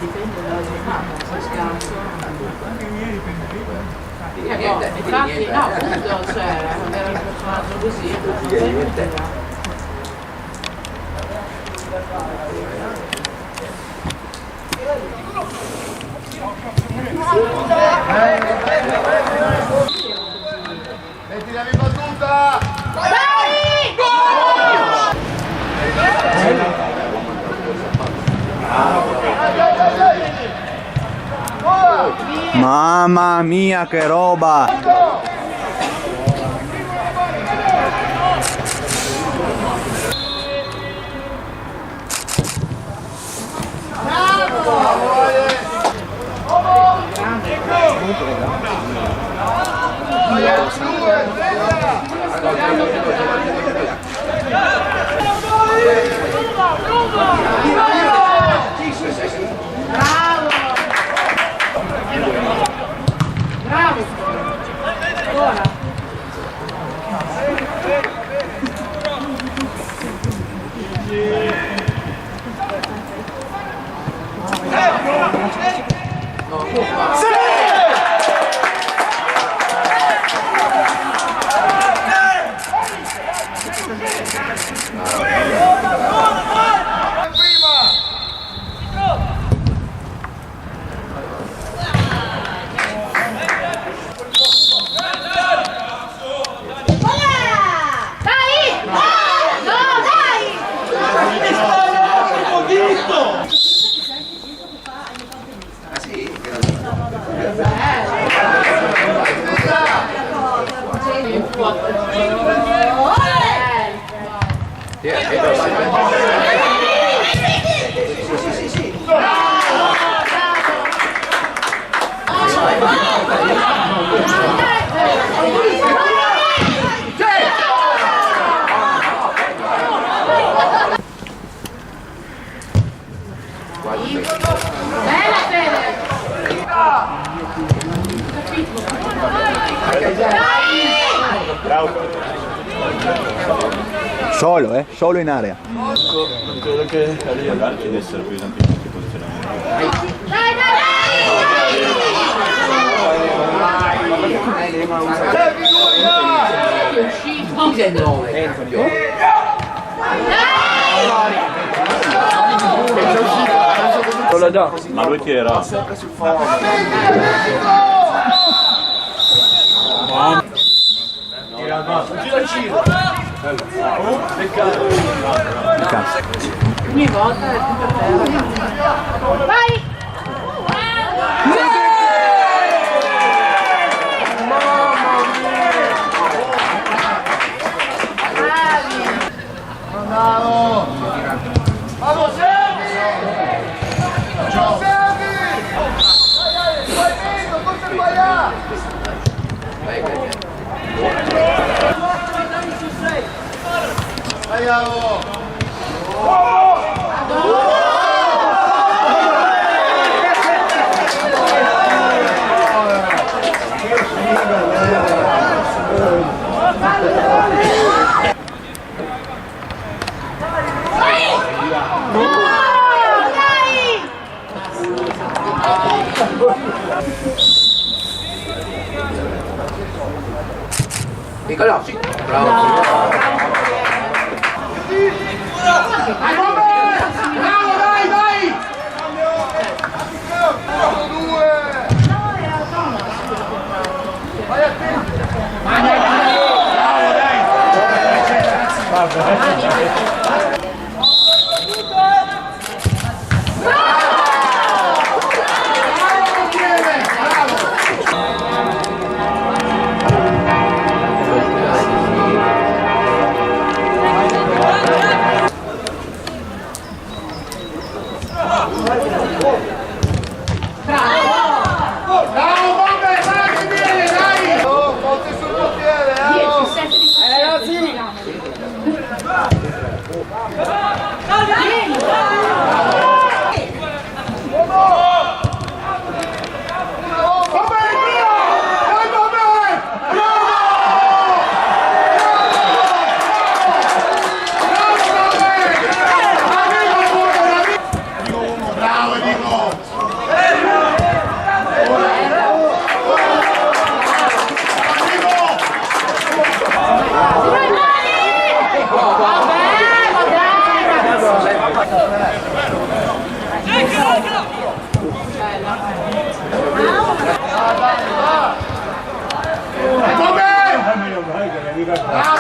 dipende dalla giornata, se scarso. Anche ieri pendeva. Infatti no, appunto, cioè, avere un personaggio così, Metti la mia battuta! Mamma mia che roba! Solo, solo in area. Non credo che agli altri di essere più esattamente posizionamenti. Ma lui chi era? ogni volta è più per terra. Vai! Bravo! Vamos, Sergi! Ciao, Sergi! Vai dentro, non ti sbagliare! Andiamo! Nicolò, sì, bravo. Bravo, vai, vai! Due! Vai a te! Bravo, dai! Bravo!